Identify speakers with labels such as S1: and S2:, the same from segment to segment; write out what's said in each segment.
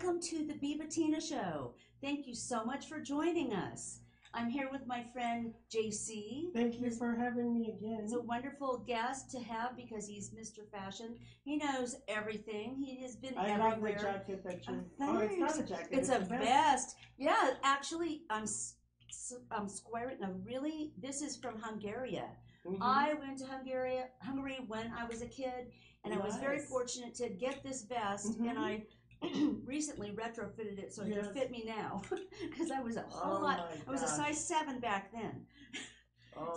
S1: Welcome to the Bettina Show. Thank you so much for joining us. I'm here with my friend JC.
S2: Thank you for having me again.
S1: He's a wonderful guest to have because he's Mr. Fashion. He knows everything. He has been everywhere.
S2: I love the jacket that you. Oh, it's not a jacket.
S1: It's a vest. Yeah, actually, I'm squaring a really. This is from Hungary. I went to Hungary when I was a kid, and I was very fortunate to get this vest, and I recently retrofitted it so it can fit me now, because I was a whole lot. I was a size 7 back then.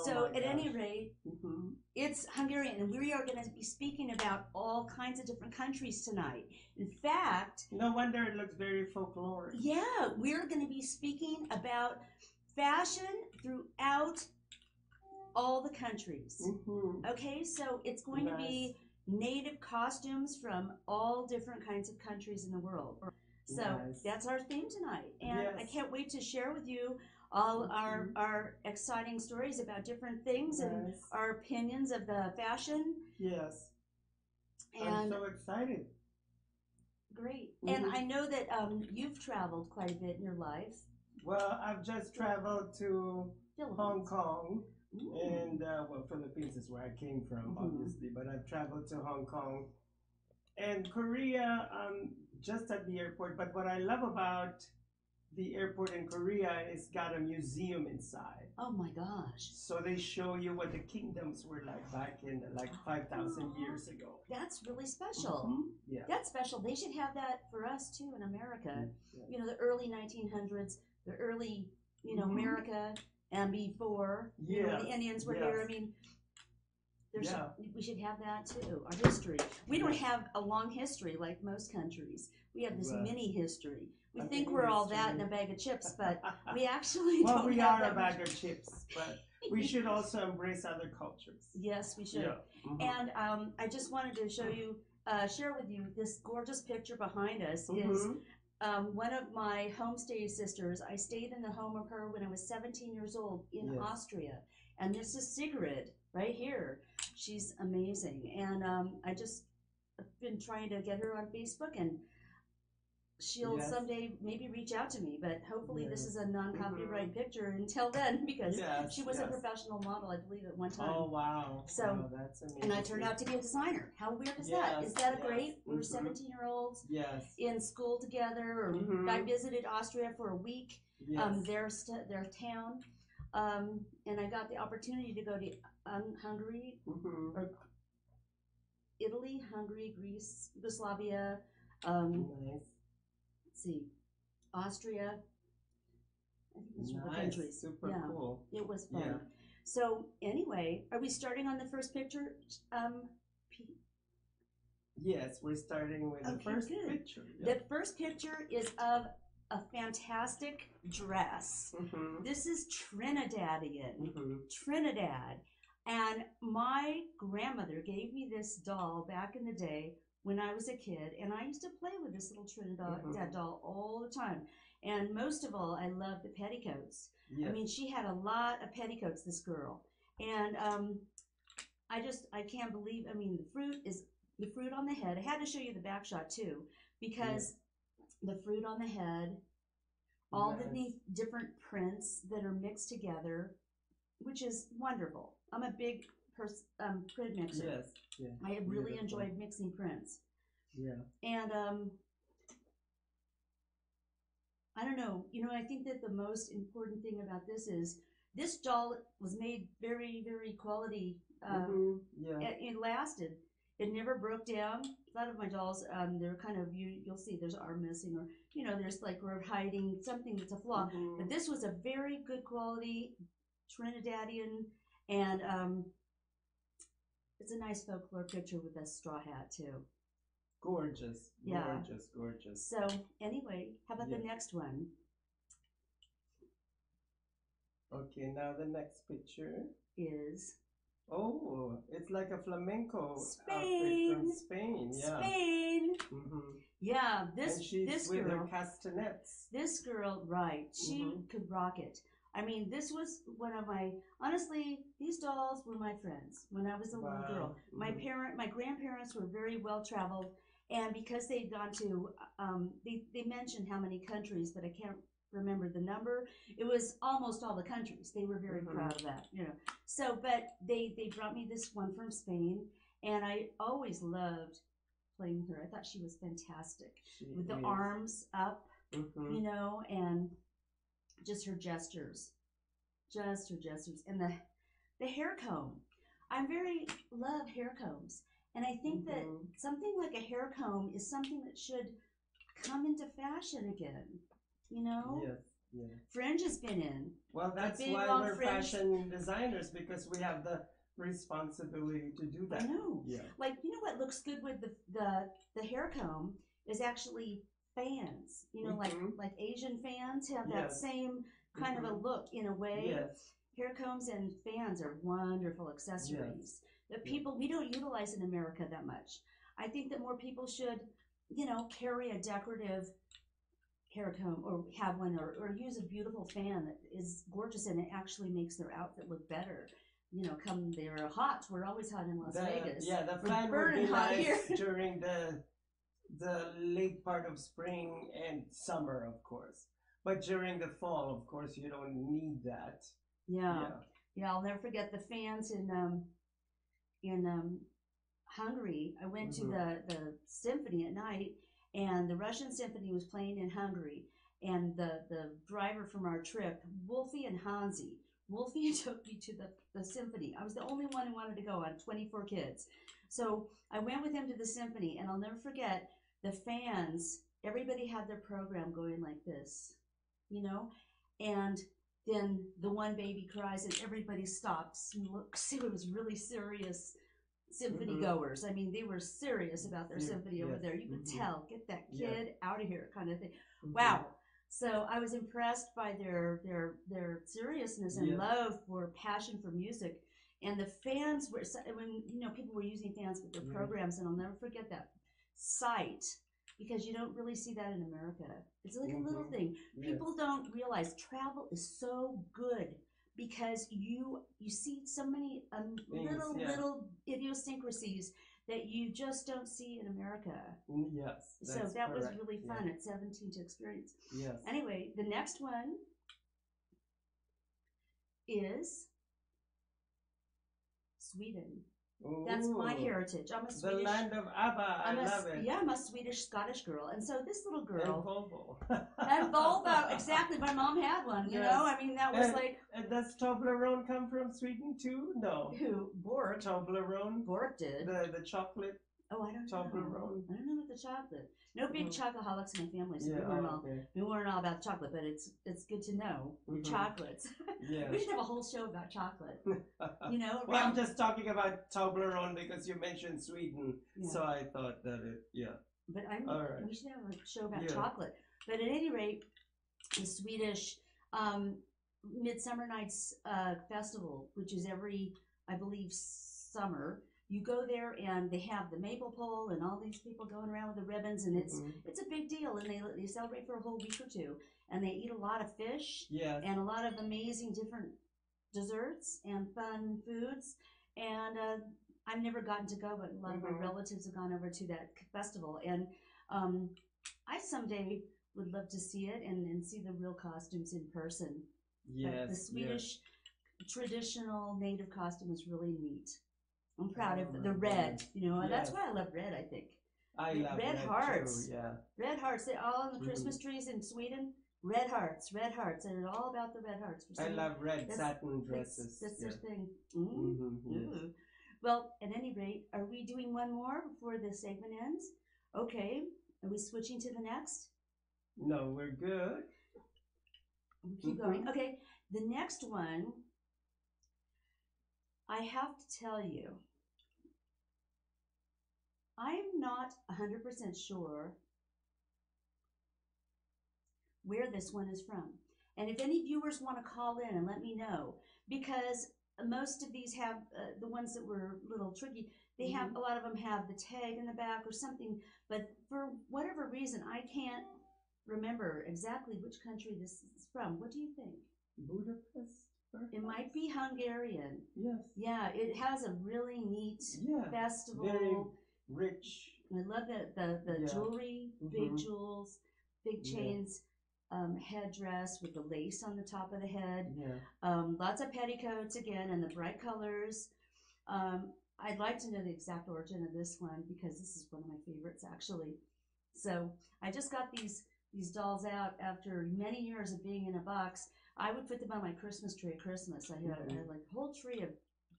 S1: So at any rate, it's Hungarian, and we are going to be speaking about all kinds of different countries tonight. In fact,
S2: no wonder it looks very folkloric.
S1: Yeah, we're going to be speaking about fashion throughout all the countries. Okay, so it's going to be native costumes from all different kinds of countries in the world. So that's our theme tonight, and I can't wait to share with you all our exciting stories about different things and our opinions of the fashion.
S2: Yes,
S1: and
S2: I'm so excited.
S1: Great. And I know that you've traveled quite a bit in your life.
S2: Well, I've just traveled to Hong Kong. And well, Philippines is where I came from, obviously, but I've traveled to Hong Kong and Korea, just at the airport. But what I love about the airport in Korea is got a museum inside.
S1: Oh my gosh!
S2: So they show you what the kingdoms were like back in like 5,000 years ago.
S1: That's really special.
S2: Yeah,
S1: that's special. They should have that for us too in America. You know, the early 1900s, the early, America. And before, you know, the Indians were here. I mean, we should have that too, our history. We don't have a long history like most countries. We have this mini history. We think we're all that in a bag of chips, but we actually don't have that.
S2: Well, we are a bag of chips, but we should also embrace other cultures.
S1: Yes, we should. And I just wanted to show you, share with you this gorgeous picture behind us is one of my homestay sisters. I stayed in the home of her when I was 17 years old in Austria. And this is Sigrid right here. She's amazing. And I've been trying to get her on Facebook, and she'll someday maybe reach out to me. But hopefully this is a non-copyright picture until then, because she was a professional model, I believe, at one time.
S2: Oh, wow.
S1: So,
S2: that's amazing.
S1: And I turned out to be a designer. How weird is that? Is that great? We were 17-year-olds in school together. Or I visited Austria for a week, their town. And I got the opportunity to go to Hungary, or Italy, Hungary, Greece, Yugoslavia, let's see, Austria. I think those were the countries.
S2: Super cool.
S1: It was fun. So anyway, are we starting on the first picture?
S2: Yes, we're starting with the first picture.
S1: The first picture is of a fantastic dress. This is Trinidadian. Trinidad. And my grandmother gave me this doll back in the day when I was a kid, and I used to play with this little Trinidad doll all the time. And most of all, I loved the petticoats. I mean, she had a lot of petticoats, this girl. And I can't believe, I mean, the fruit on the head. I had to show you the back shot too, because the fruit on the head, all the different prints that are mixed together, which is wonderful. I'm a big print mixer. I have really enjoyed mixing prints. And I don't know, I think that the most important thing about this is this doll was made very, very quality. It lasted. It never broke down. A lot of my dolls, they're kind of, you'll see there's an arm missing, or, there's like we're hiding something that's a flaw. But this was a very good quality Trinidadian, and it's a nice folklore picture with a straw hat too.
S2: Gorgeous. Gorgeous, gorgeous.
S1: So anyway, how about the next one?
S2: Okay, now the next picture
S1: is...
S2: Oh, it's like a flamenco
S1: Spain.
S2: outfit from Spain.
S1: Spain. Yeah,
S2: this with
S1: girl,
S2: her castanets.
S1: This girl, right? She could rock it. I mean, this was one of my. Honestly, these dolls were my friends when I was a little girl. My grandparents were very well traveled, And because they'd gone to, they mentioned how many countries, but I can't remember the number. It was almost all the countries. They were very proud of that, you know. So, but they brought me this one from Spain, and I always loved playing with her. I thought she was fantastic with the arms up, you know, and just her gestures, and the hair comb. I love hair combs, and I think that something like a hair comb is something that should come into fashion again. You know?
S2: Yes.
S1: Fringe has been in.
S2: Well, that's why we're fashion designers, because we have the responsibility to do that.
S1: I know.
S2: Yeah.
S1: Like, you know what looks good with the hair comb is actually fans. You know, like Asian fans have that same kind of a look in a way.
S2: Yes.
S1: Hair combs and fans are wonderful accessories that we don't utilize in America that much. I think that more people should, you know, carry a decorative hair comb or have one or use a beautiful fan that is gorgeous and it actually makes their outfit look better. You know, come they're hot. We're always hot in Las Vegas.
S2: Yeah, the fan would be nice during the late part of spring and summer, of course. But during the fall, of course, you don't need that.
S1: Yeah. I'll never forget the fans in Hungary. I went to the symphony at night, and the Russian symphony was playing in Hungary. And the driver from our trip, Wolfie and Hansi, Wolfie took me to the symphony. I was the only one who wanted to go on 24 kids. So I went with him to the symphony, and I'll never forget the fans. Everybody had their program going like this, you know, and then the one baby cries and everybody stops and looks. It was really serious symphony goers. I mean, they were serious about their symphony over there. You could tell, get that kid out of here kind of thing. Wow. So I was impressed by their seriousness and love for passion for music. And the fans were, when, you know, people were using fans with their programs, and I'll never forget that sight, because you don't really see that in America. It's like a little thing. People don't realize travel is so good because you see so many little idiosyncrasies that you just don't see in America.
S2: Yes.
S1: So that was really fun at 17 to experience.
S2: Yes.
S1: Anyway, the next one is Sweden.
S2: Ooh,
S1: that's my heritage. I'm a Swedish.
S2: The land of ABBA. I love it.
S1: Yeah, I'm a Swedish Scottish girl, and so this little girl.
S2: And Volvo.
S1: And Volvo, exactly. My mom had one. You know, I mean, that was
S2: And does Toblerone come from Sweden too? No.
S1: Who? Borg.
S2: Toblerone.
S1: Borg did.
S2: The chocolate.
S1: Oh, I don't know.
S2: Toblerone.
S1: I don't know about the chocolate. No big chocoholics in my family, so we weren't all about chocolate, but it's good to know chocolates. We should have a whole show about chocolate. You know.
S2: Well, I'm just talking about Toblerone because you mentioned Sweden, so I thought that
S1: But we should have a show about chocolate. But at any rate, the Swedish Midsummer Nights Festival, which is every, I believe, summer. You go there and they have the maple pole and all these people going around with the ribbons, and it's a big deal, and they celebrate for a whole week or two, and they eat a lot of fish and a lot of amazing different desserts and fun foods, and I've never gotten to go, but a lot of my relatives have gone over to that festival, and I someday would love to see it and see the real costumes in person. But the Swedish traditional native costume is really neat. I'm proud of the red, you know, and that's why I love red, I think.
S2: I love
S1: red hearts.
S2: Too,
S1: Red hearts. They're all on the Christmas trees in Sweden. Red hearts. And it's all about the red hearts.
S2: I love red satin dresses.
S1: That's their thing. Well, at any rate, are we doing one more before the segment ends? Okay. Are we switching to the next?
S2: No, we're good.
S1: We'll keep going. Okay. The next one, I have to tell you, I'm not 100% sure where this one is from. And if any viewers want to call in and let me know, because most of these have, the ones that were a little tricky, they have, a lot of them have the tag in the back or something, but for whatever reason, I can't remember exactly which country this is from. What do you think?
S2: Budapest? Perhaps?
S1: It might be Hungarian.
S2: Yes.
S1: Yeah, it has a really neat festival.
S2: Very rich
S1: And I love the jewelry, big jewels, big chains, headdress with the lace on the top of the head. Lots of petticoats again and the bright colors. I'd like to know the exact origin of this one because this is one of my favorites actually. So I just got these dolls out after many years of being in a box. I would put them on my Christmas tree at Christmas. I had like a whole tree of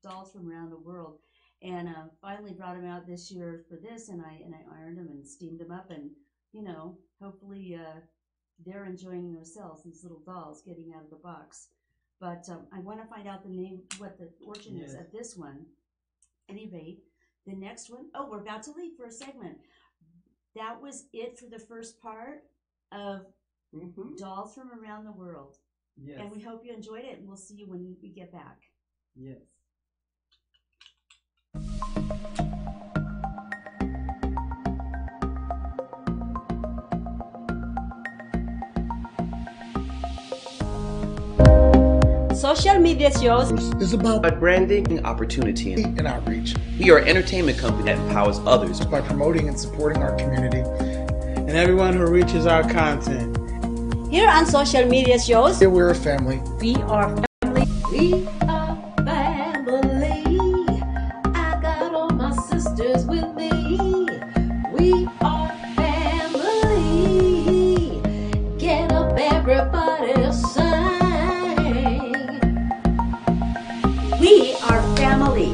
S1: dolls from around the world, and finally brought them out this year for this, and I ironed them and steamed them up, and you know, hopefully they're enjoying themselves, these little dolls getting out of the box. But I want to find out the name, what the origin is of this one. At any rate, the next one, oh, we're about to leave for a segment. That was it for the first part of dolls from around the world. Yes. And we hope you enjoyed it, and we'll see you when we get back.
S2: Yes.
S3: Social media shows
S4: is about branding, opportunity, and outreach. We are an entertainment company that empowers others
S5: by promoting and supporting our community and everyone who reaches our content.
S3: Here on social media shows,
S5: here we're a family.
S3: We are family. We are family. I got all my sisters with me. We are family. Get up, everybody, sing. We are family.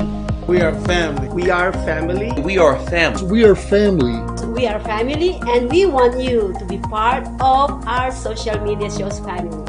S5: We are family.
S2: We are family.
S4: We are family.
S5: We are family.
S3: We are family, and we want you to be part of our social media shows family.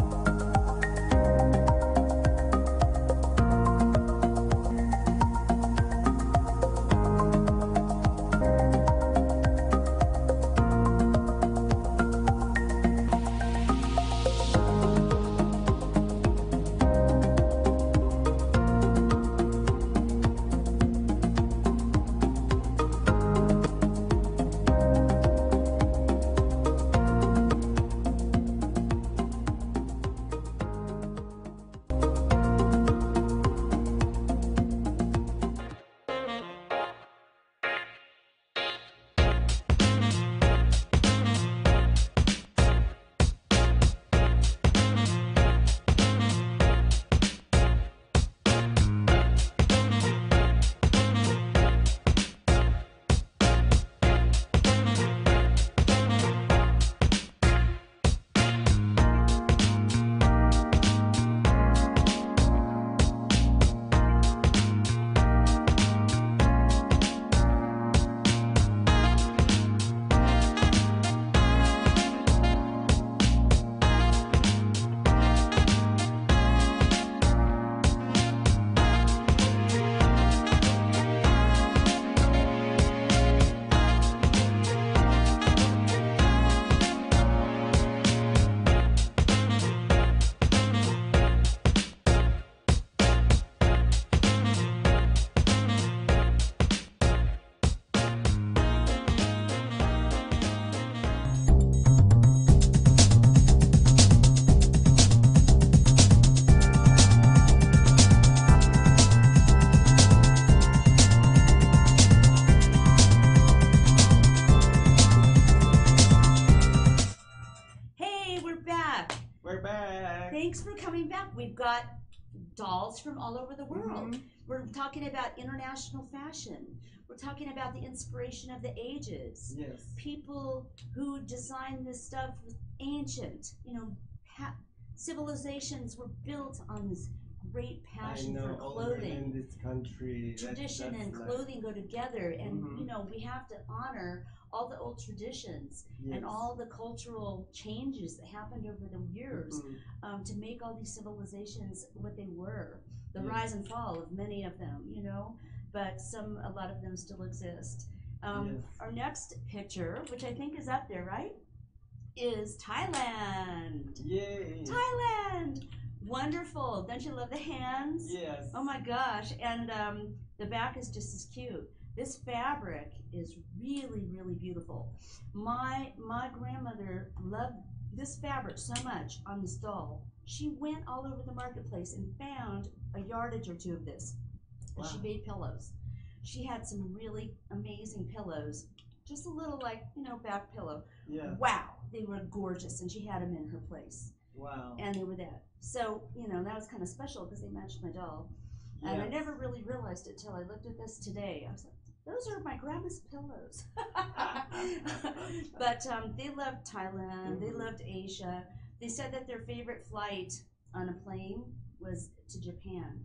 S1: Thanks for coming back. We've got dolls from all over the world. We're talking about international fashion. We're talking about the inspiration of the ages.
S2: Yes.
S1: People who designed this stuff was ancient. You know, civilizations were built on this great passion for clothing.
S2: In this country,
S1: tradition and clothing go together, and you know, we have to honor all the old traditions and all the cultural changes that happened over the years to make all these civilizations what they were. The rise and fall of many of them, you know, but a lot of them still exist. Our next picture, which I think is up there, right, is Thailand.
S2: Yay!
S1: Thailand! Wonderful. Don't you love the hands?
S2: Yes.
S1: Oh my gosh. And the back is just as cute. This fabric is really, really beautiful. My grandmother loved this fabric so much on this doll. She went all over the marketplace and found a yardage or two of this. And she made pillows. She had some really amazing pillows. just a little like, back pillow.
S2: Yeah.
S1: Wow, they were gorgeous, and she had them in her place.
S2: Wow.
S1: And they were that. So, that was kind of special because they matched my doll.
S2: Yes.
S1: And I never really realized it till I looked at this today. I was like, those are my grandma's pillows. But they loved Thailand. They loved Asia. They said that their favorite flight on a plane was to Japan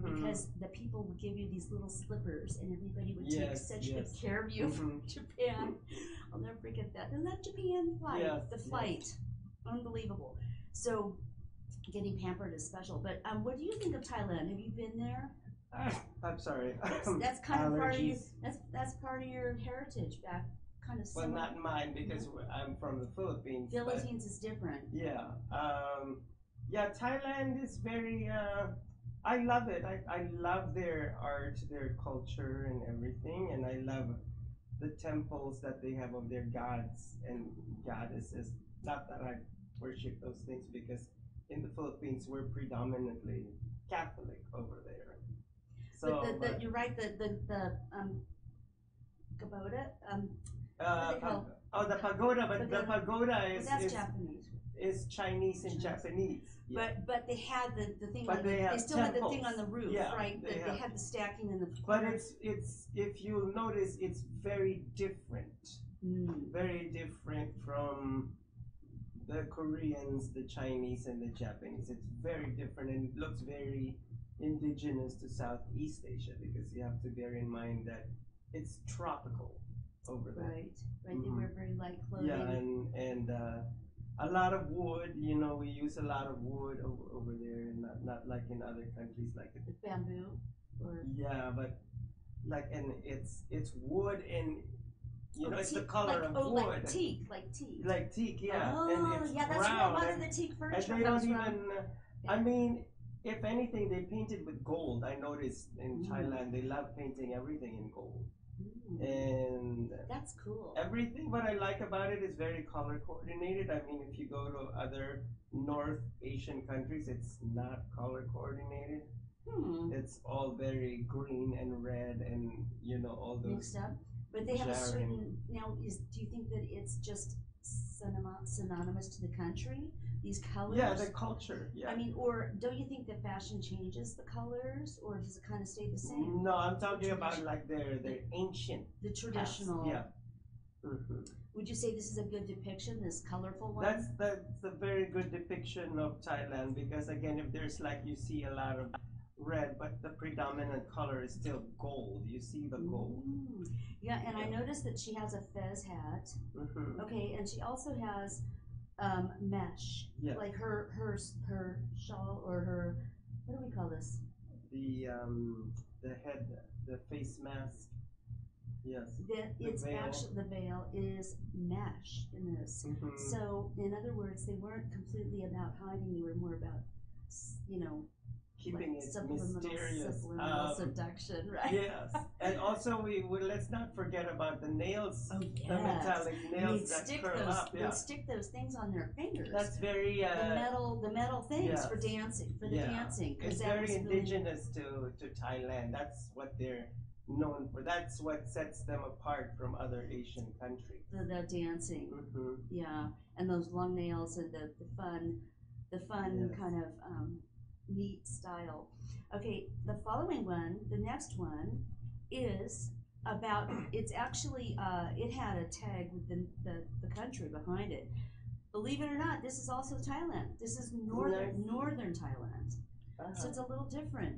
S1: because the people would give you these little slippers and everybody would take such good care of you from Japan. I'll never forget that. They loved Japan flight. The flight. Unbelievable. So getting pampered is special. But what do you think of Thailand? Have you been there?
S2: I'm sorry.
S1: That's kind of part of you. That's part of your heritage back, kind of.
S2: Well, not mine because I'm from the Philippines.
S1: Philippines is different.
S2: Yeah. Thailand is very. I love it. I love their art, their culture, and everything, and I love the temples that they have of their gods and goddesses. Not that I worship those things because in the Philippines we're predominantly Catholic over there. So,
S1: but you're right. The pagoda.
S2: The pagoda, but the pagoda is
S1: Japanese.
S2: Is Chinese and Japanese.
S1: Yeah. But they had the thing.
S2: But
S1: they still had the thing on the roof, right? They had the stacking in the.
S2: But it's if you notice, it's very different. Very different from the Koreans, the Chinese, and the Japanese. It's very different, and it looks very indigenous to Southeast Asia because you have to bear in mind that it's tropical over there.
S1: Right. They wear very light clothing.
S2: Yeah, and a lot of wood. We use a lot of wood over there, and not like in other countries like
S1: bamboo. Or
S2: but and it's wood and. It's the color of wood.
S1: Like teak.
S2: Like teak, yeah.
S1: Oh,
S2: and it's
S1: that's
S2: brown,
S1: where a lot of the teak furniture
S2: and they
S1: comes
S2: don't
S1: from.
S2: even. I mean, if anything, they painted with gold. I noticed in Thailand they love painting everything in gold. And
S1: that's cool.
S2: Everything. What I like about it is very color coordinated. I mean, if you go to other North Asian countries, it's not color coordinated. It's all very green and red, and all those
S1: mixed up. But they have a certain now. Do you think that it's just synonymous to the country? These colors.
S2: Yeah, the culture. Yeah.
S1: I mean, or don't you think that fashion changes the colors, or does it kind of stay the same?
S2: No, I'm talking about like their ancient.
S1: The traditional.
S2: Past. Yeah.
S1: Would you say this is a good depiction? This colorful one.
S2: That's a very good depiction of Thailand because again, if there's like you see a lot of red, but the predominant color is still gold. You see the gold.
S1: Yeah, and I noticed that she has a fez hat. Okay, and she also has mesh.
S2: Yes.
S1: Like her shawl or her, what do we call this?
S2: The head, the face mask. Yes.
S1: It's actually the veil is mesh in this. So in other words, they weren't completely about hiding. They were more about
S2: keeping
S1: like
S2: it
S1: mysterious, subliminal seduction, right?
S2: Yes, and also we let's not forget about the nails, the metallic nails that curl up.
S1: They stick those things on their fingers.
S2: That's very
S1: the metal things for dancing, the dancing.
S2: It's very indigenous to Thailand. That's what they're known for. That's what sets them apart from other Asian countries.
S1: The dancing, yeah, and those long nails and the fun kind of. Neat style. Okay, the following one, the next one, is about. It's actually it had a tag with the country behind it. Believe it or not, this is also Thailand. This is northern Thailand. So it's a little different,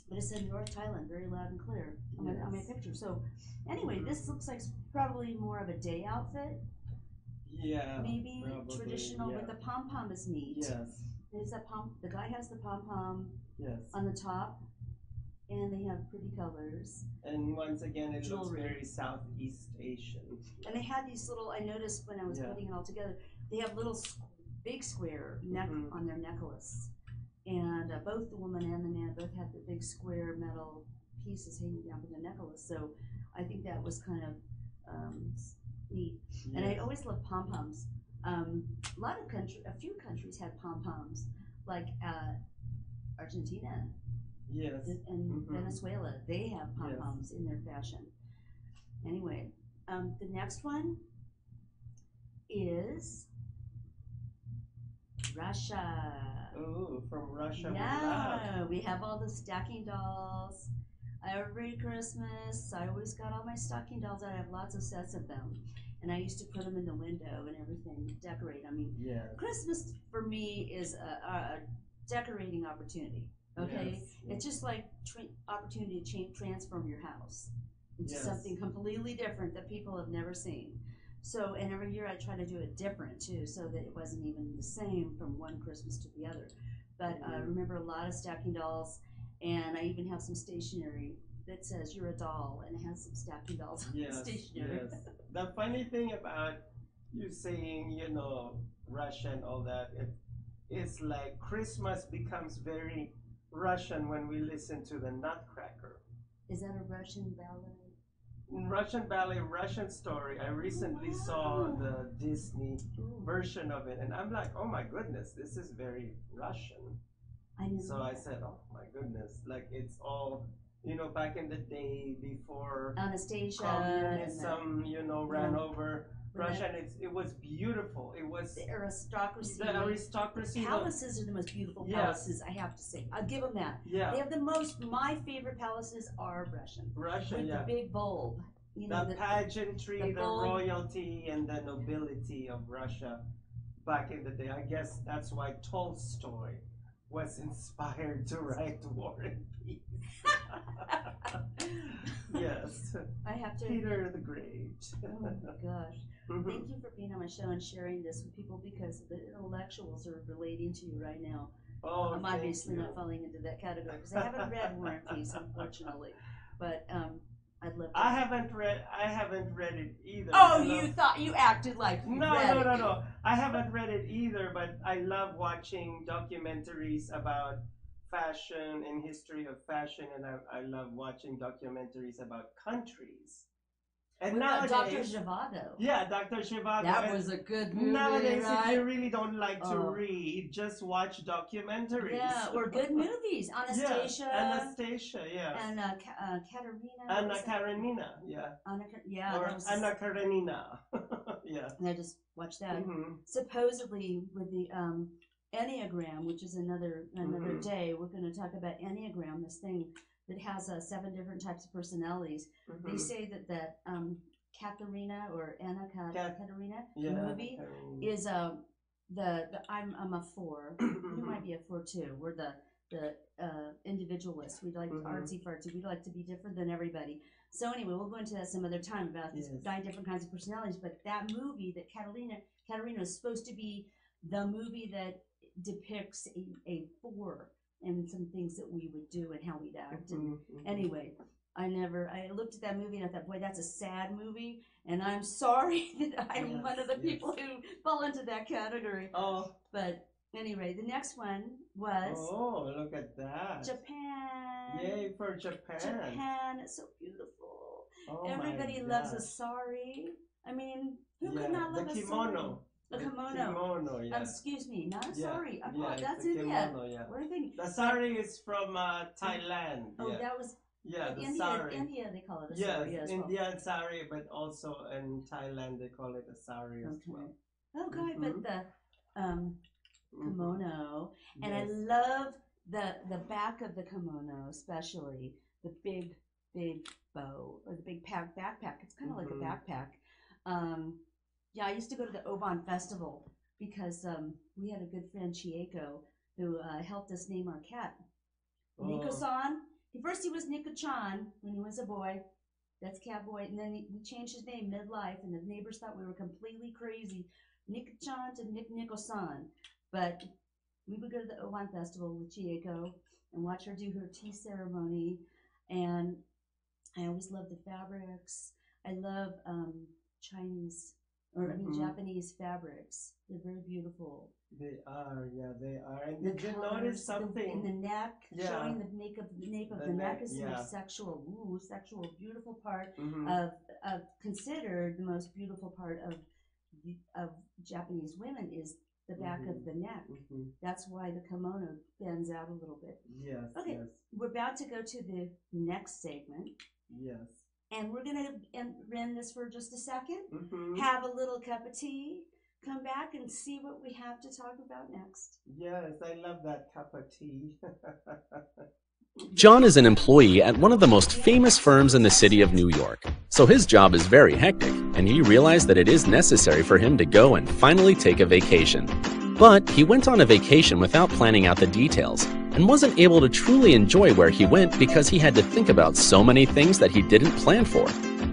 S1: but it said North Thailand very loud and clear on my picture. So anyway, this looks like probably more of a day outfit.
S2: Yeah,
S1: maybe
S2: probably,
S1: traditional, but the pom pom is neat.
S2: Yes.
S1: There's that the guy has the pom-pom on the top, and they have pretty colors.
S2: And once again, it
S1: Jewelry.
S2: looks very Southeast Asian.
S1: And they had these little, I noticed when I was putting it all together, they have little big square neck on their necklace. And both the woman and the man both had the big square metal pieces hanging down from the necklace. So I think that was kind of neat. Yes. And I always love pom-poms. A few countries had pom-poms, like Argentina, and Venezuela. They have pom-poms in their fashion. Anyway, The next one is Russia.
S2: Ooh, from Russia.
S1: Yeah, we have all the stocking dolls. Every Christmas, I always got all my stocking dolls. I have lots of sets of them. And I used to put them in the window and everything, decorate. I mean,
S2: yes.
S1: Christmas for me is a decorating opportunity. Okay,
S2: Yes.
S1: it's just like opportunity to transform your house into
S2: Yes.
S1: something completely different that people have never seen. So, and every year I try to do it different too, so that it wasn't even the same from one Christmas to the other. But I remember a lot of stocking dolls, and I even have some stationery that says "You're a doll," and it has some stocking dolls on the stationery.
S2: Yes. The funny thing about you saying, Russia and all that, it's like Christmas becomes very Russian when we listen to the Nutcracker.
S1: Is that a Russian ballet?
S2: Russian ballet, Russian story. I recently saw the Disney version of it, and I'm like, oh my goodness, this is very Russian.
S1: I know.
S2: So I said, oh my goodness, like it's all, back in the day before
S1: Anastasia
S2: communism, ran over Russia, and it was beautiful. It was
S1: the aristocracy.
S2: The aristocracy.
S1: The palaces are the most beautiful palaces, I have to say. I'll give them that.
S2: Yeah.
S1: They have the most. My favorite palaces are Russian.
S2: Russian,
S1: with the big bulb.
S2: The pageantry, the royalty, and the nobility of Russia back in the day. I guess that's why Tolstoy was inspired to write War and Peace. Yes.
S1: I have to.
S2: Peter the Great.
S1: Oh my gosh. Thank you for being on my show and sharing this with people, because the intellectuals are relating to you right now.
S2: Oh,
S1: I'm obviously not falling into that category because I haven't read War and Peace, unfortunately. But I'd love to.
S2: I haven't read it either.
S1: Oh, you acted like you read it.
S2: No. I haven't read it either, but I love watching documentaries about fashion and history of fashion, and I love watching documentaries about countries. And nowadays,
S1: Dr. Zhivago.
S2: Yeah, Dr. Zhivago.
S1: That was a good movie.
S2: Nowadays,
S1: right?
S2: if you really don't like to read, just watch documentaries.
S1: Yeah, or good movies. Anastasia.
S2: Yeah, Anastasia, yeah.
S1: And Katerina.
S2: Anna Karenina, yeah. Or Anna Karenina, yeah.
S1: And I just watched that. Supposedly with the Enneagram, which is another day, we're going to talk about Enneagram, this thing that has 7 different types of personalities. They say that Katerina or Anna Katerina movie is I'm a 4. You might be a 4 too. We're the individualists. We like artsy fartsy. We like to be different than everybody. So anyway, we'll go into that some other time about these 9 different kinds of personalities. But that movie that Katerina is supposed to be the movie that depicts a 4 and some things that we would do and how we'd act. And anyway, I looked at that movie and I thought, boy, that's a sad movie, and I'm sorry that I'm one of the people who fall into that category. Oh. But anyway, the next one was...
S2: Oh, look at that.
S1: Japan.
S2: Yay for Japan.
S1: Japan, it's so beautiful.
S2: Oh,
S1: everybody loves a sari. I mean, who could not love a
S2: kimono.
S1: A kimono.
S2: Kimono, yeah.
S1: Excuse me, not a sari. That's
S2: India.
S1: Kimono, yeah. What do you think?
S2: The sari is from Thailand.
S1: Oh, that was...
S2: Yeah, the
S1: India,
S2: sari.
S1: India, they call it a sari as well.
S2: India and sari, but also in Thailand they call it a sari as well.
S1: Oh, God, but the kimono, and I love the back of the kimono, especially the big bow or the big backpack. It's kind of like a backpack. Yeah, I used to go to the Oban Festival because we had a good friend, Chieko, who helped us name our cat. Nico-san. First he was Nico-chan when he was a boy. That's cat boy. And then we changed his name midlife, and the neighbors thought we were completely crazy. Nico-chan to Nico-san. But we would go to the Oban Festival with Chieko and watch her do her tea ceremony. And I always loved the fabrics. I love Chinese... Japanese fabrics. They're very beautiful.
S2: They are, they are. And did you notice something?
S1: In the neck, showing the nape of the neck is the most sexual, beautiful part of considered the most beautiful part of Japanese women is the back of the neck. That's why the kimono bends out a little bit.
S2: Yes.
S1: Okay, we're about to go to the next segment.
S2: Yes.
S1: and we're going to run this for just a second, have a little cup of tea, come back and see what we have to talk about next.
S2: Yes, I love that cup of tea.
S6: John is an employee at one of the most famous firms in the city of New York, so his job is very hectic, and he realized that it is necessary for him to go and finally take a vacation. But he went on a vacation without planning out the details, and wasn't able to truly enjoy where he went because he had to think about so many things that he didn't plan for.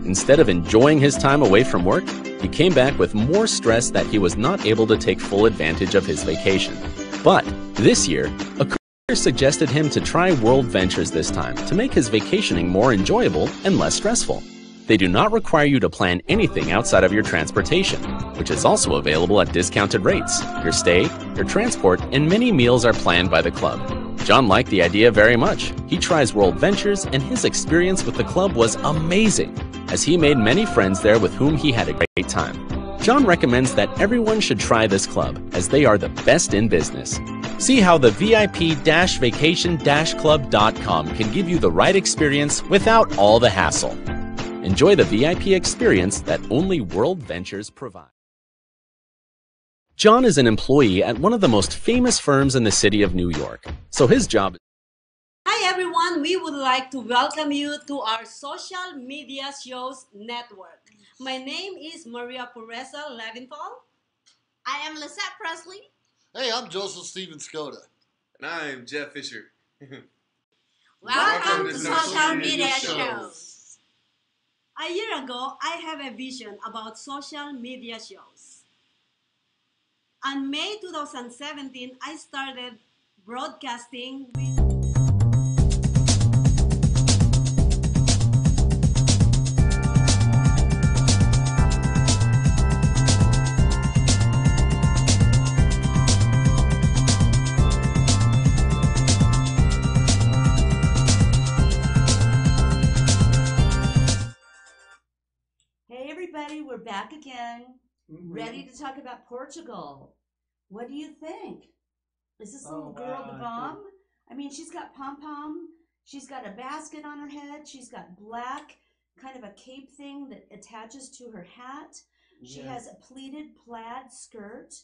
S6: Instead of enjoying his time away from work, he came back with more stress that he was not able to take full advantage of his vacation. But this year, a career suggested him to try World Ventures this time to make his vacationing more enjoyable and less stressful. They do not require you to plan anything outside of your transportation, which is also available at discounted rates. Your stay, your transport, and many meals are planned by the club. John liked the idea very much. He tries World Ventures, and his experience with the club was amazing, as he made many friends there with whom he had a great time. John recommends that everyone should try this club, as they are the best in business. See how the VIP-vacation-club.com can give you the right experience without all the hassle. Enjoy the VIP experience that only World Ventures provide. John is an employee at one of the most famous firms in the city of New York, so his job is...
S7: Hi everyone, we would like to welcome you to our social media shows network. My name is Maria Pureza Leventhal.
S8: I am Lisette Presley.
S9: Hey, I'm Joseph Steven Skoda.
S10: And I'm Jeff Fisher.
S8: Welcome to Social Media Shows.
S7: A year ago, I have a vision about social media shows. On May 2017, I started broadcasting with...
S1: We're back again, ready to talk about Portugal. What do you think? Is this little girl the bomb? I mean, she's got pom-pom. She's got a basket on her head. She's got black, kind of a cape thing that attaches to her hat. She has a pleated plaid skirt.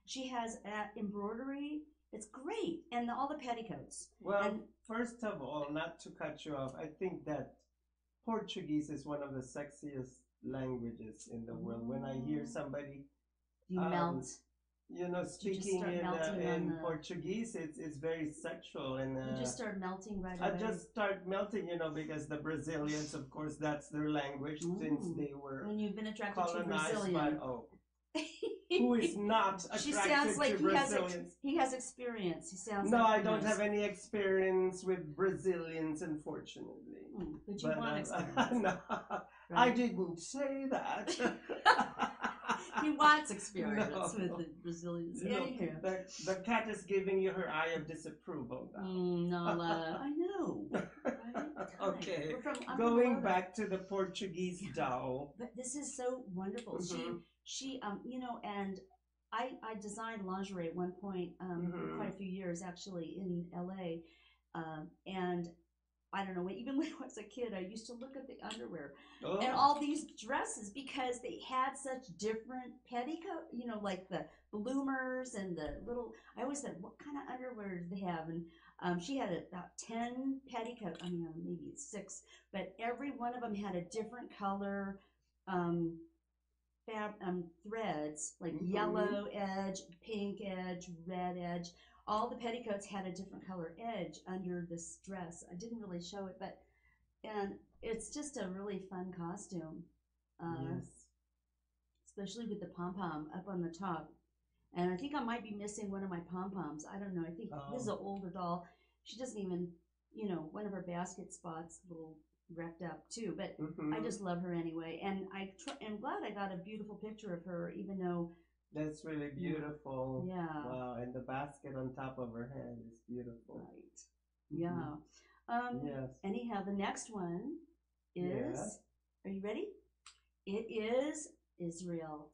S1: She has embroidery. It's great. And all the petticoats.
S2: Well, first of all, not to cut you off, I think that Portuguese is one of the sexiest languages in the world. When I hear somebody speaking in Portuguese, it's very sexual, and
S1: you just start melting right away.
S2: I just start melting, because the Brazilians, of course, that's their language since they were
S1: when you've been attracted
S2: colonized
S1: to a Brazilian.
S2: Who is not attracted
S1: she sounds like
S2: to Brazilians?
S1: He has experience. He sounds
S2: no,
S1: like
S2: I don't have any experience with Brazilians, unfortunately.
S1: But you want experience.
S2: No, right? I didn't say that.
S1: He wants experience with the Brazilians.
S2: The cat is giving you her eye of disapproval now.
S1: Nala. I know. Right?
S2: Okay. Going back to the Portuguese doll.
S1: But this is so wonderful. She and I designed lingerie at one point for quite a few years, actually, in LA. And I don't know, even when I was a kid, I used to look at the underwear and all these dresses because they had such different petticoat, like the bloomers and the little, I always said, what kind of underwear do they have? And she had about 10 petticoats, maybe 6, but every one of them had a different color threads, like yellow edge, pink edge, red edge. All the petticoats had a different color edge under this dress. I didn't really show it, and it's just a really fun costume. Especially with the pom-pom up on the top. And I think I might be missing one of my pom-poms. I don't know. I think this is an older doll. She doesn't even, one of her basket spots a little wrecked up too. But I just love her anyway. And I'm glad I got a beautiful picture of her, even though
S2: that's really beautiful.
S1: Yeah.
S2: Wow, and the basket on top of her head is beautiful.
S1: Right. Yeah.
S2: Yes.
S1: Anyhow, the next one is, are you ready? It is Israel.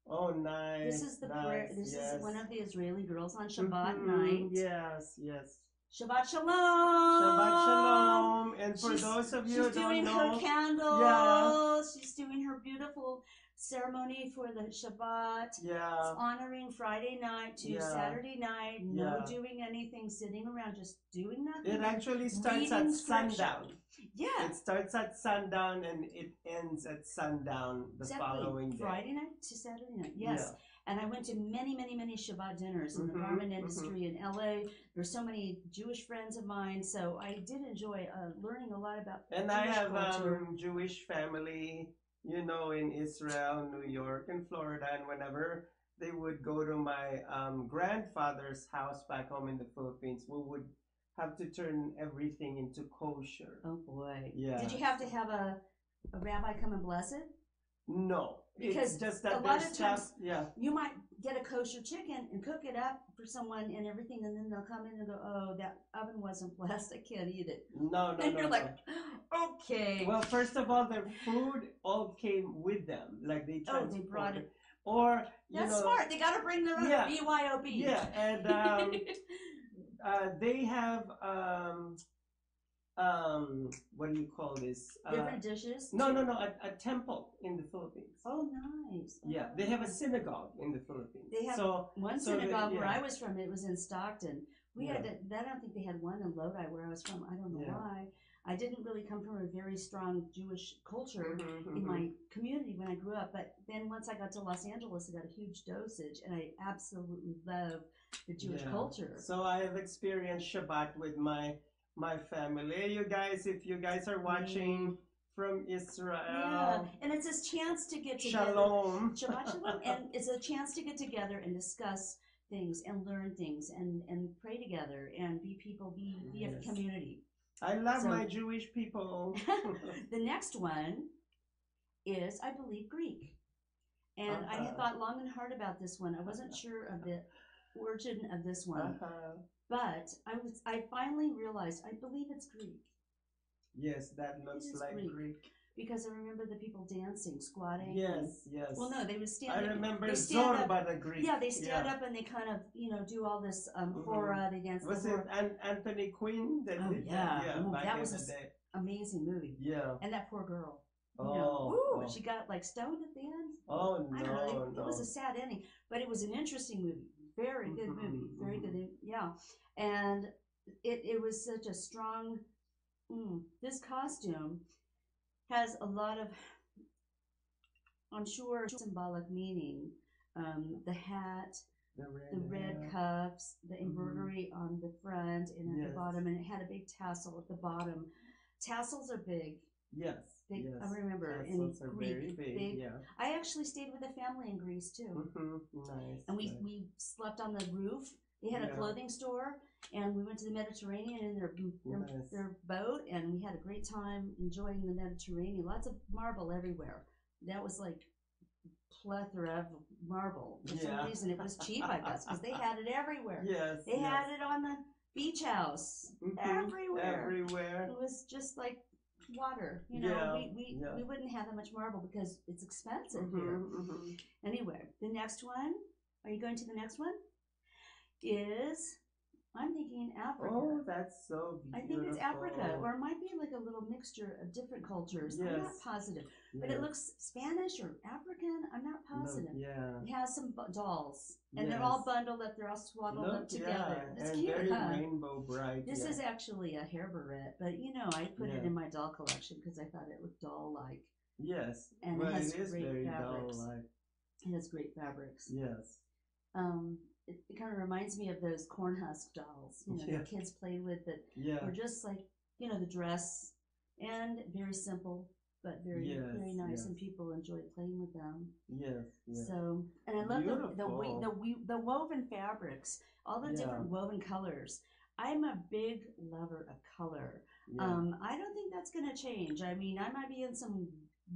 S2: Oh, nice.
S1: This is the prayer. This is one of the Israeli girls on Shabbat night.
S2: Yes, yes.
S1: Shabbat Shalom.
S2: Shabbat Shalom. And for those of you who don't know,
S1: she's doing her candles.
S2: Yeah.
S1: She's doing her beautiful ceremony for the Shabbat.
S2: Yeah.
S1: It's honoring Friday night to Saturday night. No doing anything, sitting around, just doing nothing.
S2: It actually starts at sundown. Yeah. It starts at sundown and it ends at sundown the following day.
S1: Friday night to Saturday night. Yes. Yeah. And I went to many, many, many Shabbat dinners in the garment industry in LA. There's so many Jewish friends of mine, so I did enjoy learning a lot about
S2: And
S1: Jewish
S2: I have
S1: culture.
S2: Jewish family, you know, in Israel, New York, and Florida, and whenever they would go to my grandfather's house back home in the Philippines, we would have to turn everything into kosher.
S1: Oh boy!
S2: Yeah.
S1: Did you have to have a rabbi come and bless it?
S2: No,
S1: because
S2: it's just that
S1: a lot of times you might get a kosher chicken and cook it up for someone and everything, and then they'll come in and go, "Oh, that oven wasn't blessed. I can't eat it."
S2: No,
S1: and you're like, "Okay."
S2: Well, first of all, the food all came with them, like they transported.
S1: Oh, they brought it.
S2: Or
S1: that's smart. They got to bring their own BYOB.
S2: Yeah, and they have what do you call this?
S1: Different dishes?
S2: No, a temple in the Philippines.
S1: Oh, nice.
S2: Yeah, they have a synagogue in the Philippines.
S1: They have one synagogue where I was from. It was in Stockton. We had I don't think they had one in Lodi where I was from. I don't know why. I didn't really come from a very strong Jewish culture in my community when I grew up. But then once I got to Los Angeles, I got a huge dosage, and I absolutely love the Jewish culture.
S2: So I have experienced Shabbat with my family. You guys, if you guys are watching from Israel,
S1: and it's a chance to get together.
S2: Shalom.
S1: Shabbat Shalom. And it's a chance to get together and discuss things and learn things and pray together and be people, be a community.
S2: I love my Jewish people.
S1: The next one is, I believe, Greek. And I had thought long and hard about this one. I wasn't sure of the origin of this one. But I finally realized, I believe it's Greek.
S2: Yes, that looks like Greek.
S1: Because I remember the people dancing, squatting.
S2: Yes.
S1: Well, no, they would stand
S2: I
S1: up.
S2: remember Zorba the Greek.
S1: Yeah, they stand up and they kind of, do all this hora. They dance.
S2: Was it Anthony Quinn that did that? Yeah,
S1: that was an amazing movie.
S2: Yeah.
S1: And that poor girl. She got like stoned at the end.
S2: Oh, no.
S1: I don't know. It was a sad ending. But it was an interesting movie. Very good movie. Very good. Yeah. And it was such a strong, this costume has a lot of, I'm sure, symbolic meaning. The hat, the red cuffs, the embroidery on the front and at the bottom, and it had a big tassel at the bottom. Tassels are big.
S2: Yes.
S1: Big, I remember
S2: tassels
S1: in
S2: are
S1: Greek,
S2: very big. Yeah.
S1: I actually stayed with a family in Greece too.
S2: Nice.
S1: And we slept on the roof. They had a clothing store, and we went to the Mediterranean in their boat, and we had a great time enjoying the Mediterranean. Lots of marble everywhere. That was like plethora of marble. For some reason, it was cheap, I guess, because they had it everywhere.
S2: Yes.
S1: They had it on the beach house. Everywhere. It was just like water. We wouldn't have that much marble because it's expensive here. Anyway, the next one. Are you going to the next one? Is, I'm thinking Africa.
S2: Oh, that's so beautiful.
S1: I think it's Africa, or it might be like a little mixture of different cultures. I'm not positive, but it looks Spanish or African. I'm not positive. It has some dolls, and they're all bundled up. They're all swaddled up together. It's
S2: and
S1: cute,
S2: very rainbow bright.
S1: This is actually a hair barrette, but I put it in my doll collection because I thought it looked doll-like.
S2: Yes,
S1: and
S2: it
S1: has
S2: is
S1: great
S2: very
S1: fabrics.
S2: doll-like.
S1: It has great fabrics.
S2: Yes.
S1: It kind of reminds me of those corn husk dolls, that kids played with that were just like, the dress, and very simple, but very nice, and people enjoyed playing with them.
S2: Yes.
S1: So, and I love the woven fabrics, all the different woven colors. I'm a big lover of color. I don't think that's going to change. I mean, I might be in some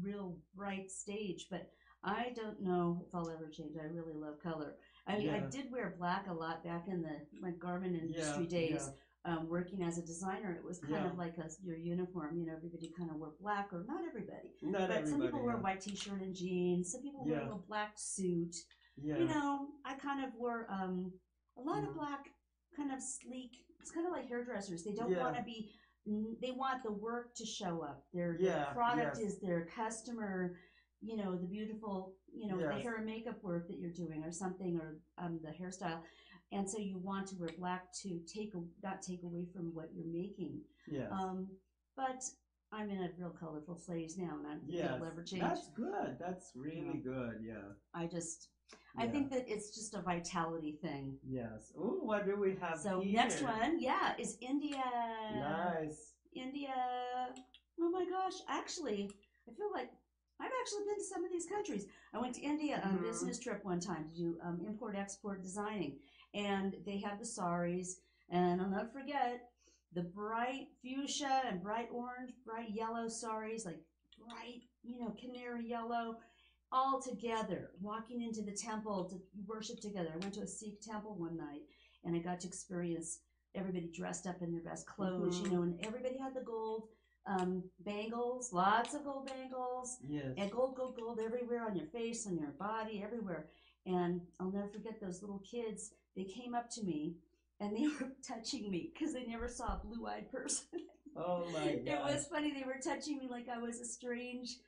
S1: real bright stage, but I don't know if I'll ever change. I really love color. I mean, I did wear black a lot back in my garment industry days, working as a designer. It was kind of like your uniform. Everybody kind of wore black, or not everybody. But some people wear white t-shirt and jeans. Some people wear a black suit. I kind of wore a lot of black kind of sleek. It's kind of like hairdressers. They don't want to be. They want the work to show up. Their product is their customer. You know, the beautiful, you know, the hair and makeup work that you're doing, or something, or the hairstyle. And so you want to wear black to not take away from what you're making. Yes. But I'm in a real colorful phase now, and it'll never change.
S2: That's good. That's really good. Yeah.
S1: I think that it's just a vitality thing.
S2: Yes. Oh, what do we have
S1: so
S2: here?
S1: Next one, is India.
S2: Nice.
S1: India. Oh my gosh. Actually, I feel like I've actually been to some of these countries. I went to India on a business trip one time to do import-export designing. And they have the saris. And I'll never forget the bright fuchsia and bright orange, bright yellow saris, like bright, you know, canary yellow, all together, walking into the temple to worship together. I went to a Sikh temple one night, and I got to experience everybody dressed up in their best clothes, you know, and everybody had the gold bangles, lots of gold bangles, and gold everywhere on your face, on your body, everywhere. And I'll never forget those little kids. They came up to me, and they were touching me because they never saw a blue-eyed person.
S2: Oh my God!
S1: It was funny. They were touching me like I was a strange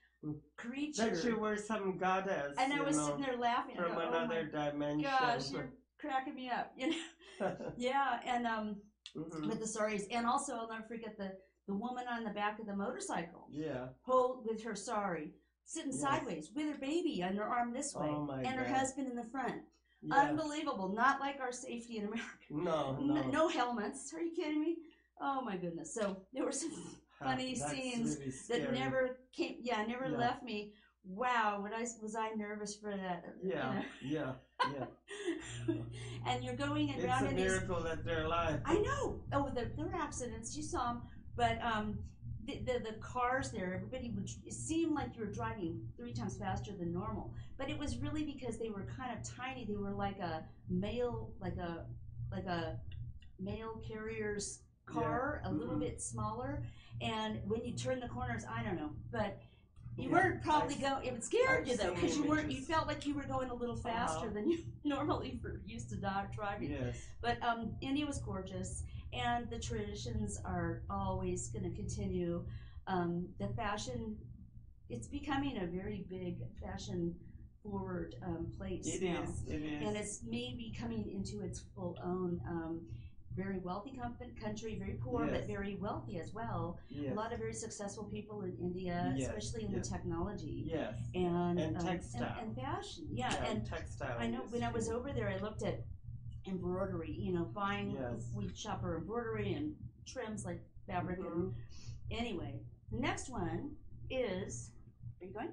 S1: creature.
S2: That you were some goddess.
S1: And I was sitting there laughing
S2: from another dimension.
S1: Gosh, you're cracking me up, you know. Yeah, and with the saris, and also I'll never forget the woman on the back of the motorcycle. Yeah. With her sari, sitting sideways with her baby on her arm this way, and her husband in the front. Yeah. Unbelievable. Not like our safety in America. No helmets. Are you kidding me? Oh my goodness. So there were some funny scenes really that never left me. Wow, was I nervous for that?
S2: Yeah, you know? yeah.
S1: And you're going around.
S2: It's a miracle that they're alive.
S1: I know. Oh, there were accidents. You saw them, but the cars there, everybody it seemed like you were driving 3 times faster than normal, but it was really because they were kind of tiny. They were like a mail carrier's car, a little bit smaller. And when you turn the corners, I don't know, but you weren't probably going. It scared you though, because you felt like you were going a little faster than you normally used to driving. Yes. But India was gorgeous. And the traditions are always going to continue. The fashion, it's becoming a very big fashion-forward place now. It is. And it's maybe coming into its full own. Very wealthy country, very poor, but very wealthy as well. Yes. A lot of very successful people in India, especially in the technology. Yes. And
S2: textile.
S1: And fashion. Yeah. And textile. I know when I was over there, I looked at embroidery, you know, buying we'd shop for embroidery and trims like fabric. And anyway, the next one is, are you going?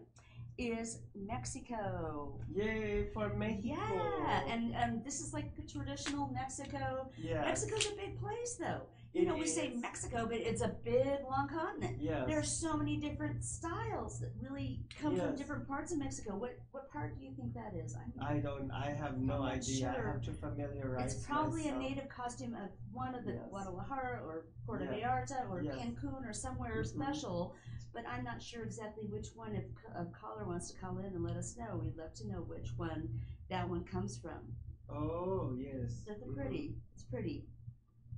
S1: Is Mexico.
S2: Yay for Mexico.
S1: Yeah, and this is like the traditional Mexico. Yeah. Mexico's a big place though. You know, we say Mexico, but it's a big, long continent. Yes. There are so many different styles that really come from different parts of Mexico. What part do you think that is?
S2: I have no idea. Sure. I have to familiarize
S1: It's probably
S2: myself.
S1: a native costume of one of the Guadalajara or Puerto Vallarta or Cancun or somewhere special, but I'm not sure exactly which one. If a caller wants to call in and let us know, we'd love to know which one that one comes from.
S2: Oh, yes.
S1: They're pretty. It's pretty.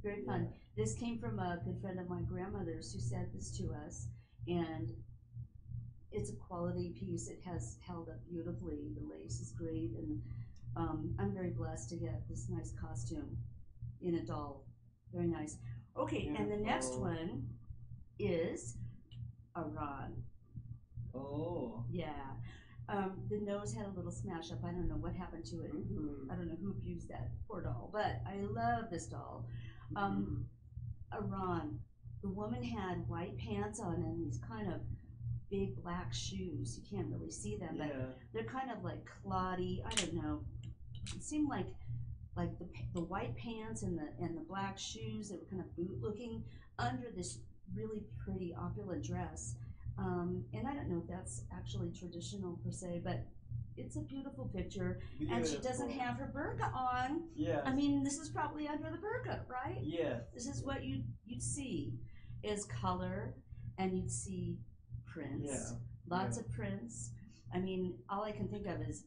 S1: Very fun. This came from a good friend of my grandmother's who sent this to us, and it's a quality piece. It has held up beautifully. The lace is great, and I'm very blessed to get this nice costume in a doll. Very nice. Okay, and the next one is Iran.
S2: Oh.
S1: Yeah. The nose had a little smash up. I don't know what happened to it. I don't know who abused that poor doll, but I love this doll. Iran, the woman had white pants on and these kind of big black shoes. You can't really see them, but they're kind of like cloddy. I don't know. It seemed like the white pants and the black shoes that were kind of boot looking under this really pretty opulent dress. And I don't know if that's actually traditional per se, but it's a beautiful picture. And she doesn't have her burqa on. Yeah. I mean, this is probably under the burqa, right? Yeah. This is what you'd see is color, and you'd see prints. Yeah. Lots of prints. I mean, all I can think of is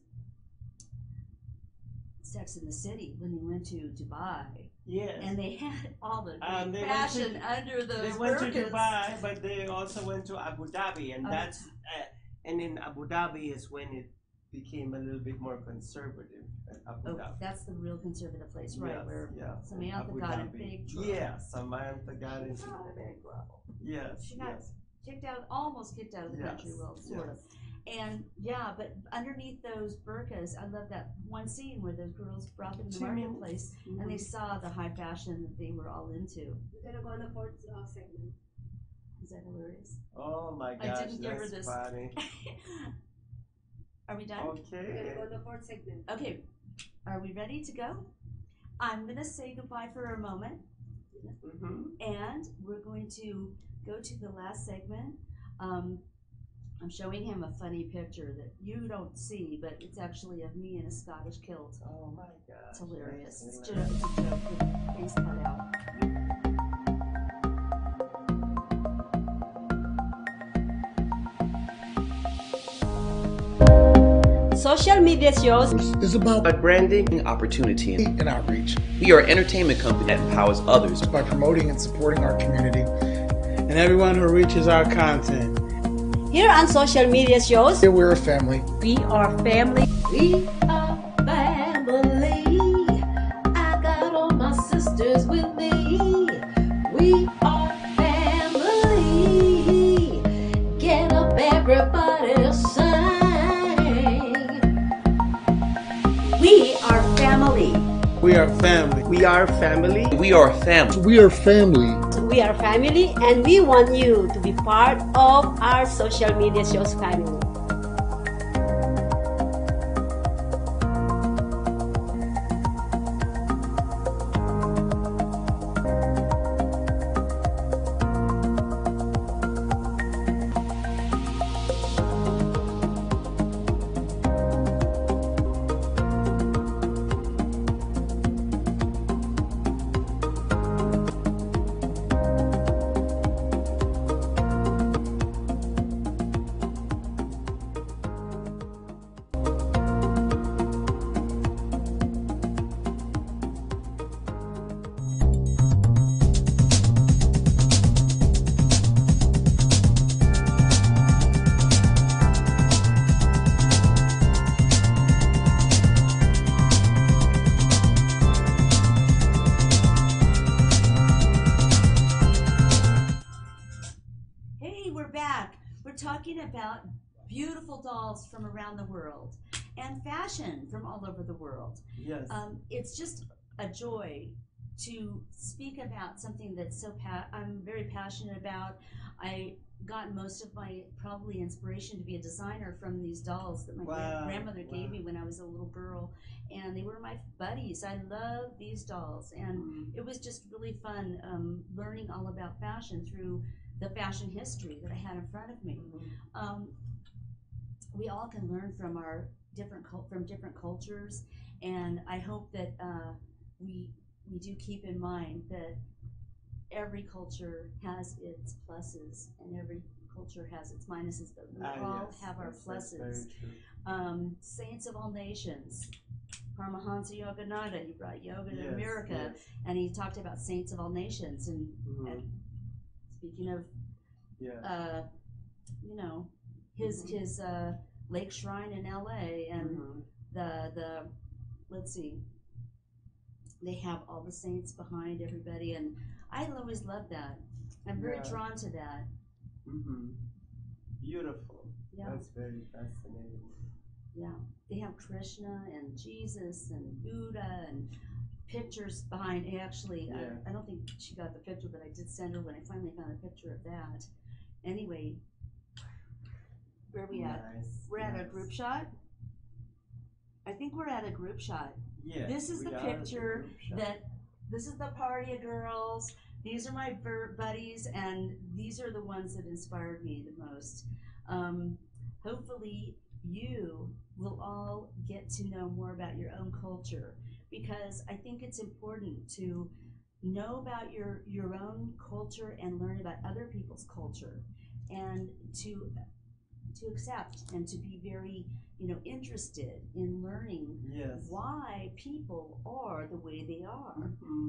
S1: Sex in the City when they went to Dubai.
S2: Yes.
S1: And they had all the
S2: they
S1: fashion under those
S2: They went
S1: burqas.
S2: to Dubai, but they also went to Abu Dhabi, and that's and in Abu Dhabi is when it became a little bit more conservative. Abu Dhabi.
S1: That's the real conservative place, right?
S2: Yes,
S1: where
S2: yes.
S1: Samantha got in big trouble.
S2: Yes, Samantha got in big trouble. Yes,
S1: she got kicked out, almost kicked out of the country, well, sort of. And yeah, but underneath those burqas, I love that one scene where those girls brought them to the marketplace and they saw the high fashion that they were all into.
S7: We're gonna go on the fourth segment.
S1: Is that hilarious?
S2: Oh my gosh,
S1: I didn't give her this.
S2: Funny.
S1: Are we done?
S2: Okay.
S7: We're gonna go on the fourth segment.
S1: Okay, are we ready to go? I'm gonna say goodbye for a moment, and we're going to go to the last segment. I'm showing him a funny picture that you don't see, but it's actually of me in a Scottish kilt.
S2: Oh my God.
S1: It's hilarious. It's a joke with the face cut out.
S7: Social media shows
S4: is about branding, opportunity, and outreach. We are an entertainment company that empowers others
S5: by promoting and supporting our community and everyone who reaches our content.
S7: Here on social media shows,
S5: here we're a family.
S3: We are family. We are family. I got all my sisters with me. We are family. Get up, everybody, sing.
S1: We are family.
S5: We are family.
S2: We are family.
S4: We are family.
S5: We are family.
S7: We are family, and we want you to be part of our social media shows family.
S1: Talking about beautiful dolls from around the world and fashion from all over the world.
S2: Yes.
S1: It's just a joy to speak about something that's I'm very passionate about. I got most of my probably inspiration to be a designer from these dolls that my grandmother gave me when I was a little girl, and they were my buddies. I love these dolls, and it was just really fun learning all about fashion through the fashion history that I had in front of me. We all can learn from our different cultures, and I hope that we do keep in mind that every culture has its pluses and every culture has its minuses, but we all have our pluses. Saints of all nations. Paramahansa Yogananda, he brought yoga to America, and he talked about saints of all nations. And speaking of, you know, his Lake Shrine in LA, and the let's see, they have all the saints behind everybody, and I always love that. I'm very drawn to that.
S2: Beautiful.
S1: Yeah.
S2: That's very fascinating.
S1: Yeah, they have Krishna and Jesus and Buddha and pictures behind. Actually, I don't think she got the picture, but I did send her when I finally found a picture of that. Anyway, where are we at? We're at a group shot. I think we're at a group shot.
S2: Yeah.
S1: This is the picture this is the party of girls. These are my buddies, and these are the ones that inspired me the most. Hopefully, you will all get to know more about your own culture, because I think it's important to know about your own culture and learn about other people's culture, and to accept and to be very interested in learning why people are the way they are,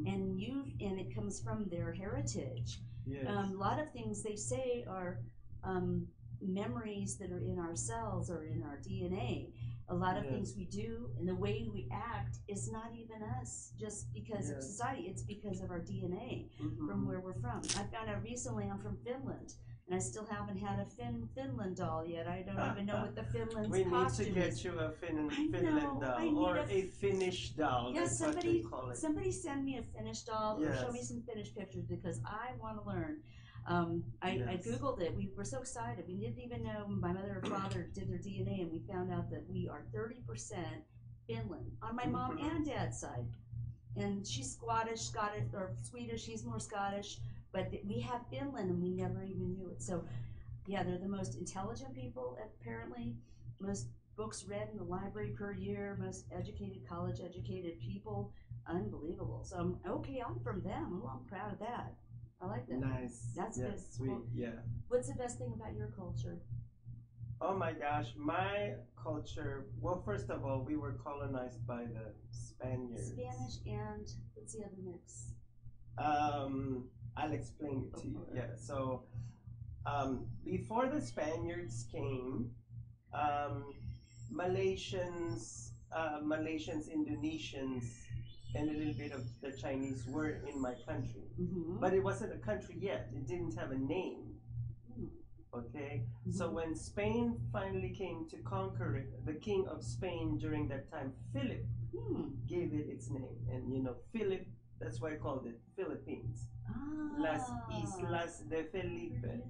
S1: and it comes from their heritage. A lot of things they say are memories that are in our cells or in our DNA. A lot of things we do and the way we act is not even us, just because of society. It's because of our DNA from where we're from. I found out recently I'm from Finland, and I still haven't had a Finland doll yet. I don't even know what the Finland's costume is.
S2: We need to get you a Finland doll or a Finnish doll.
S1: Yeah,
S2: That's what they call it.
S1: Somebody send me a Finnish doll or show me some Finnish pictures because I want to learn. I Googled it. We were so excited. We didn't even know my mother or father did their DNA, and we found out that we are 30% Finland on my mom and dad's side. And she's Scottish or Swedish. She's more Scottish, but we have Finland, and we never even knew it. So, yeah, they're the most intelligent people, apparently. Most books read in the library per year. Most educated, college-educated people. Unbelievable. So I'm from them. Oh, I'm proud of that. I like that.
S2: Nice.
S1: That's good.
S2: Sweet.
S1: Well,
S2: yeah.
S1: What's the best thing about your culture?
S2: Oh my gosh, my culture. Well, first of all, we were colonized by the Spaniards.
S1: Spanish and what's the other mix?
S2: I'll explain it to you. Yeah. So, before the Spaniards came, Malaysians, Indonesians, and a little bit of the Chinese were in my country. But it wasn't a country yet. It didn't have a name. Okay? So when Spain finally came to conquer it, the king of Spain during that time, Philip, gave it its name. And Philip, that's why I called it Philippines. Las Islas de Felipe.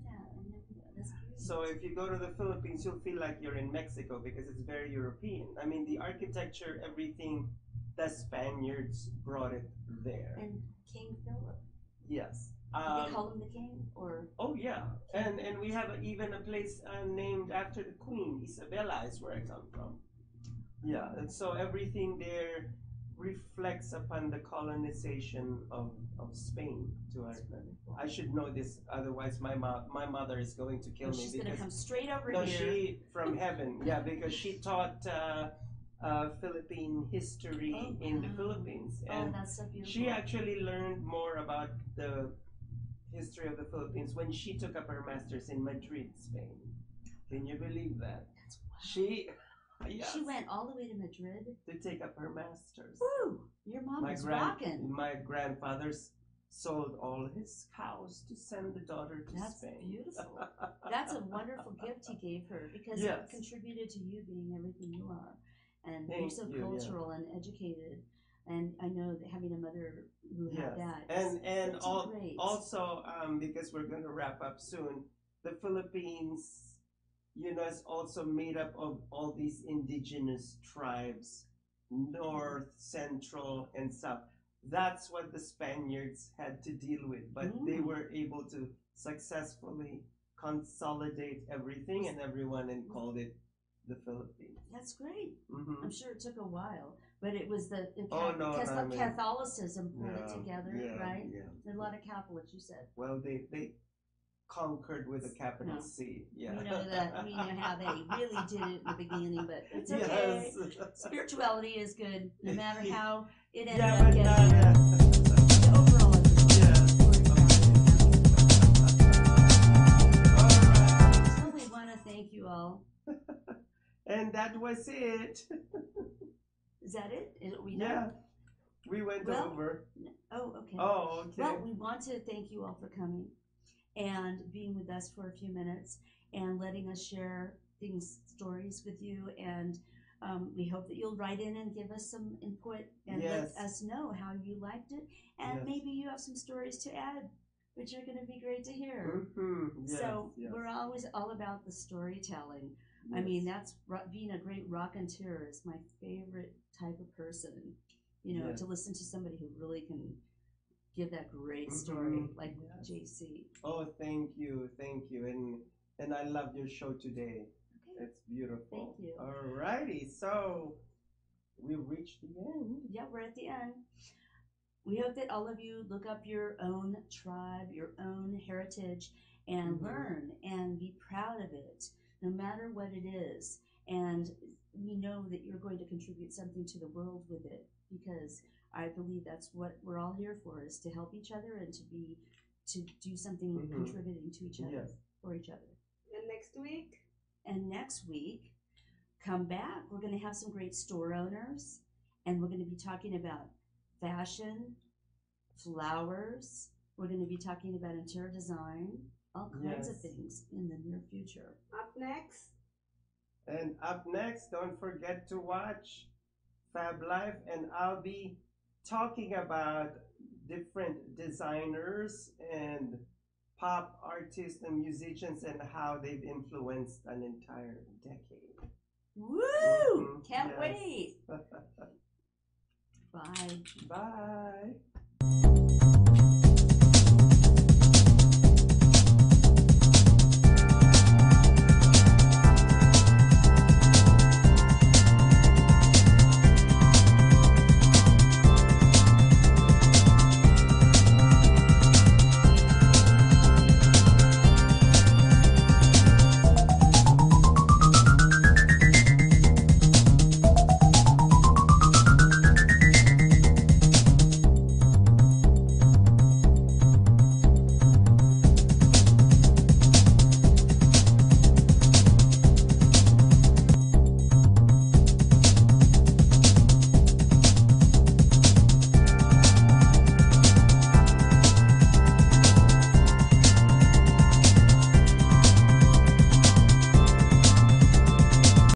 S2: So if you go to the Philippines, you'll feel like you're in Mexico because it's very European. I mean, the architecture, everything, the Spaniards brought it there.
S1: And King Philip?
S2: Yes.
S1: Do they call him the king? Or?
S2: Oh, yeah. And we have even a place named after the Queen. Isabella is where I come from. Yeah, and so everything there reflects upon the colonization of Spain to our. I should know this, otherwise my mother is going to kill me.
S1: She's going to come straight over
S2: here. No,
S1: she
S2: from heaven. Yeah, because she taught Philippine history in the Philippines, and
S1: that's so beautiful.
S2: she actually learned more about the history of the Philippines when she took up her master's in Madrid, Spain. Can you believe that?
S1: That's wild. She went all the way to Madrid
S2: to take up her master's.
S1: Woo! Your mom was rocking.
S2: My grandfather sold all his cows to send the daughter to Spain.
S1: That's beautiful. That's a wonderful gift he gave her because it contributed to you being everything you are. And you're so cultural and educated. And I know that having a mother who had that.
S2: And also, because we're going to wrap up soon, the Philippines, is also made up of all these indigenous tribes, north, central, and south. That's what the Spaniards had to deal with, but they were able to successfully consolidate everything and everyone and called it the Philippines.
S1: That's great. I'm sure it took a while, but it was Catholicism pulled it together, right?
S2: Yeah.
S1: There's a lot of Catholics, you said.
S2: Well, they conquered with a capital C. Yeah.
S1: We know how they really did it in the beginning, but it's okay. Spirituality is good, no matter how it ended up getting overall. So we want to thank you all.
S2: And that was it.
S1: Is that it? Are we done?
S2: Yeah. We went over.
S1: Oh, okay.
S2: Oh, okay.
S1: Well, we want to thank you all for coming and being with us for a few minutes and letting us share stories with you. And we hope that you'll write in and give us some input and let us know how you liked it. And maybe you have some stories to add, which are going to be great to hear. We're always all about the storytelling. I mean, that's being a great raconteur is my favorite type of person. To listen to somebody who really can give that great story, like JC.
S2: Oh, thank you, and I love your show today. Okay. It's beautiful.
S1: Thank you.
S2: Alrighty, so we reached the end.
S1: Yeah, we're at the end. We hope that all of you look up your own tribe, your own heritage, and learn and be proud of it, no matter what it is. And we know that you're going to contribute something to the world with it, because I believe that's what we're all here for, is to help each other and to do something contributing to each other, for each other.
S7: And next week?
S1: And next week, come back. We're going to have some great store owners, and we're going to be talking about fashion, flowers. We're going to be talking about interior design, all kinds of things in the near future.
S7: Up next?
S2: And up next, don't forget to watch Fab Life, and I'll be talking about different designers and pop artists and musicians and how they've influenced an entire decade.
S1: Woo! Can't wait. Bye.
S2: Bye.